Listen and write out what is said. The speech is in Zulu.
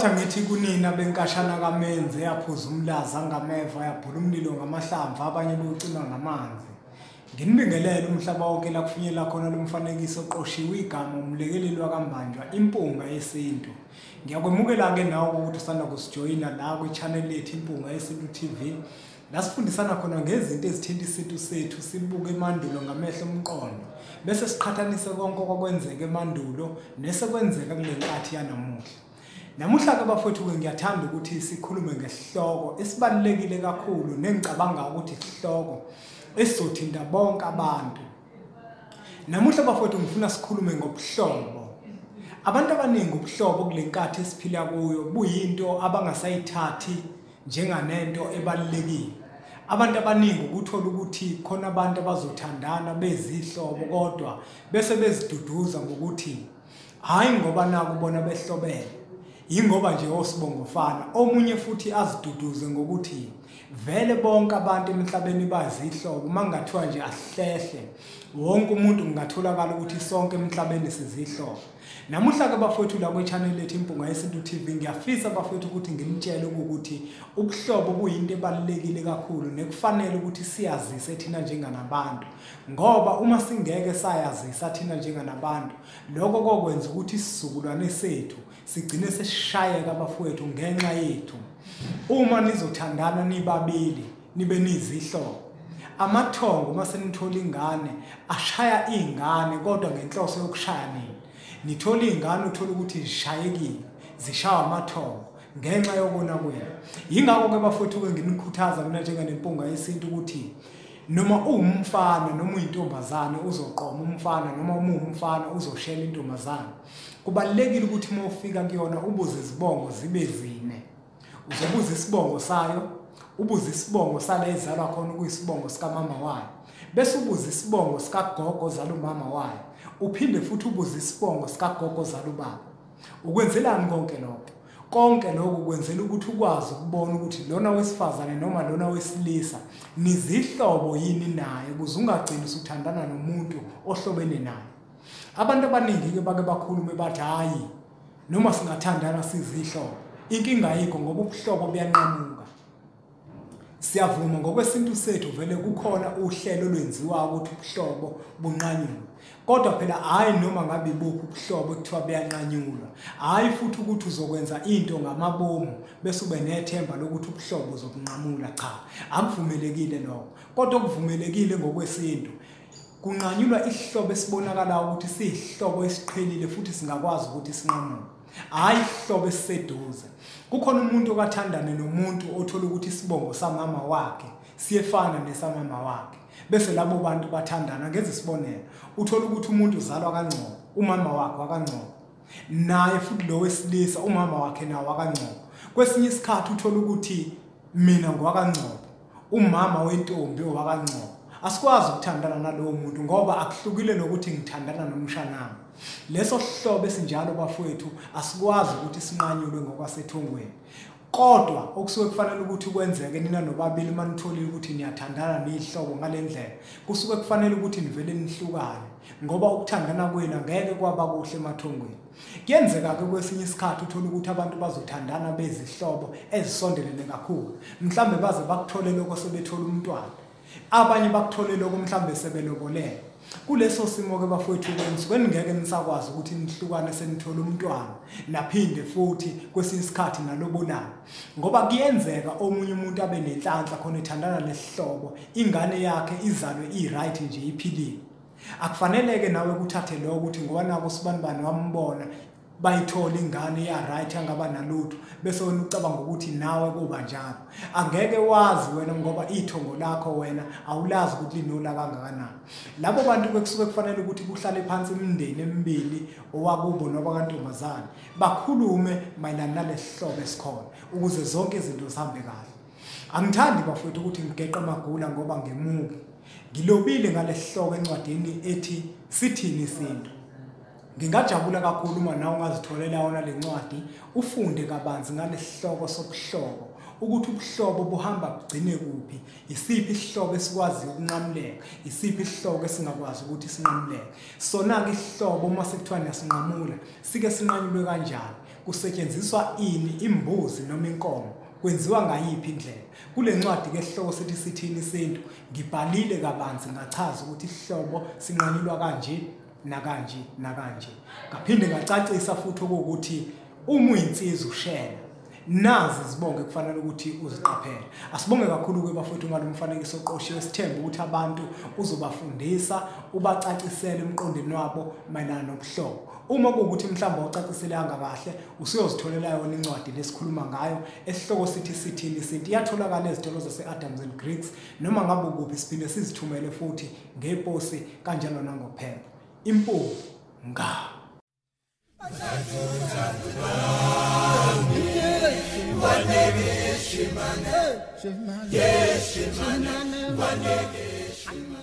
Ngingabatha ngithi kunina benkashana kaMenze yaphuza umlaza ngameva yabhula umlilo ngamahlamvu abanye bocima ngamanzi. Nginibingelele umhlaba wonke la kufinyela khona lo mfanekiso oqoshiwe igama umlekeleli wakambanjwa impunga yesintu. Ngiyakwemukela ke nawe ukuthi usanda kusijoyina la kwi-channel yethu Impunga Yesintu TV. La sifundisana khona ngezinto ezithinta isintu sethu, sibuke emandulo ngamehlo omqondo bese siqhathanise konke okwenzeka emandulo nesekwenzeka kule nkathi yanamuhla. Namuhla ke bafowethu ngiyathanda ukuthi sikhulume ngesihloko esibalulekile kakhulu nengicabanga ukuthi isihloko esizothinta bonke abantu. Namuhla bafowethu ngifuna sikhulume ngobuhlobo. Abantu abaningi ubuhlobo kule nkathi esiphila kuyo buyinto abangasayithathi njenganento ebalulekile. Abantu abaningi ukuthola ukuthi khona abantu abazothandana bezihlobo kodwa bese beziduduza ngokuthi hayi ngoba nakubona behlobene, ingoba nje osibongofana. Omunye futhi aziduduze ngokuthi vele bonke abantu emhlabeni bazihlobo, mangathiwa nje ahlehle wonke umuntu kungatholakala ukuthi sonke emhlabeni sizihlobo. Namuhla ke bafowethu la kwi-channel yethu Impunga Yesintu TV ngiyafisa bafowethu ukuthi nginitshele ukuthi ubuhlobo buyinto ebalulekile kakhulu nekufanele ukuthi siyazise thina njenganabantu, ngoba uma singeke sayazisa thina njenganabantu lokho kokwenza ukuthi isizukulwane sethu sigcine sesishayeka bafowethu ngenxa yethu. Uma nizothandana nibabili nibe nizihlobo, amathongo mase nithola ingane ashaya ingane kodwa ngenhloso yokushaya nini. Nithola ingane uthola ukuthi zishayekile, zishawa amathongo ngenxa yokona kwenu. Yingakho ke bafowethu ke nginikhuthaza mina njenganempunga yesintu ukuthi noma uwumfana noma uyintombazane uzoqoma umfana, noma umfana uzoshela intombazane. Kubalulekile ukuthi uma ufika kuyona ubuze izibongo zibe zine. Uzobuza isibongo sayo, ubuze isibongo sala ezalwa khona kuyisibongo sika mama wayo, bese ubuze isibongo sika gogo zalo mama wayo, uphinde futhi ubuze isibongo sika gogo zalo baba. Ukwenzelani konke lokho? Konke lokho kwenzela ukuthi ukwazi ukubona ukuthi lona wesifazane noma lona wesilisa nizihlobo yini naye, ukuze ungagcini usuthandana nomuntu ohlobene naye. Abantu abaningi ke bake bakhulume bathi hayi noma singathandana sizihlobo inkinga ayikho ngoba ubuhlobo buyanqamuka. Siyavuma ngokwesintu sethu vele kukhona uhlelo olwenziwa ukuthi ubuhlobo bunqanyulwe, kodwa phela hayi noma ngabe ibuphi ubuhlobo kuthiwa buyanqanyulwa. Hayi futhi ukuthi uzokwenza into ngamabomu bese ube nethemba lokuthi ubuhlobo uzobunqamula, cha, akuvumelekile lokho. Kodwa okuvumelekile ngokwesintu kunqanyulwa isihlobo esibonakala ukuthi siyihlobo esiqhelile futhi singakwazi ukuthi sinqamuke, hayi isihlobo esiseduze. Kukhona umuntu okathandane nomuntu othola ukuthi isibongo samama wakhe siyefana nesamama wakhe, bese labo bantu bathandana. Ngenza isibonelo, uthola ukuthi umuntu uzalwa kaNgcobo, umama wakhe wakaNgcobo, naye futhi lo wesilisa umama wakhe nawo wakaNgcobo. Kwesinye isikhathi uthola ukuthi mina ngwakaNgcobo, umama wentombi owakaNgcobo. Asikwazi ukuthandana nalowo muntu ngoba akuhlukile nokuthi ngithandana nomshanami. Leso sihlobo esinjalo bafowethu asikwazi ukuthi sinqanyulwe ngokwasethongweni. Kodwa okusuke kufanele ukuthi kwenzeke nina nobabili manitholile ukuthi niyathandana nihlobo ngalendlela, kusuke kufanele ukuthi nivele nihlukane ngoba ukuthandana kwenu ngeke kwaba kuhle emathongweni. Kuyenzeka ke kwesinye isikhathi uthola ukuthi abantu bazothandana bezihlobo ezisondelene kakhulu, mhlambe baze bakuthole lokho sebethola umntwana, abanye bakuthole lokho mhlambe sebelobolele. Kuleso simo ke bafowethu kwenziweni ngeke nisakwazi ukuthi nihlukane senithola umntwana naphinde futhi kwesinye isikhathi nalobolana, ngoba kuyenzeka omunye umuntu abe nenhlanhla khona ethandana nesihlobo, ingane yakhe izalwe i-right nje iphilile. Akufaneleke nawe kuthathe lokho ukuthi ngoba nako sibanibani wambona bayithola ingane ya-right angaba nalutho bese wena ucabanga ukuthi nawe kuba njalo. Angeke wazi wena ngoba ithongo lakho wena awulazi ukuthi linola kangakanani. Labo bantu kusuke kufanele ukuthi kuhlale phansi imindeni emibili owakubo noba kantombazane bakhulume mayelana nalesihlobo esikhona ukuze zonke izinto zihambe kahle. Angithandi bafowethu ukuthi ngigeqe amagula ngoba ngemuki ngilobile ngalesihloko encwadini ethi sithini isintu. Ngingajabula kakhulu uma nawe ungazitholela yona le ncwadi ufunde kabanzi ngalesihloko sobuhlobo ukuthi ubuhlobo buhamba bugcine kuphi, isiphi isihlobo esikwazi ukunqamuleka, isiphi isihlobo esingakwazi ukuthi sinqamuleke. Sona ke isihlobo uma sekuthiwa niyasinqamula sike sinqanyulwe kanjani. kusetshenziswa ini imbuzi noma inkomo, kwenziwa ngayiphi indlela. Kule ncwadi ke isihloko sithi sithini isintu, ngibhalile kabanzi ngachaza ukuthi isihlobo sinqanyulwa kanje nakanje nakanje. Ngaphinde ngacacisa futhi ukuthi uma uyinsizwa ushela nazi izibonge kufanele ukuthi uziqaphele. Asibonge kakhulu ke bafowethu ngalomfanekiso oqoshiwe, sithemba ukuthi abantu uzobafundisa ubacacisele emqondweni wabo mayelana nobuhlobo. Uma kuwukuthi mhlawumbe awucaciselanga kahle usuyozitholela yona incwadi lesikhuluma ngayo esihloko sithi sithini isintu. Iyatholakala ezitolo zase-Adams and Greeks noma ngabe ukuphi, siphinde sizithumele futhi ngeposi kanjalo nangophepha. Impunzi nga Shimane, Shimane, Shimane, Shimane, Shimane.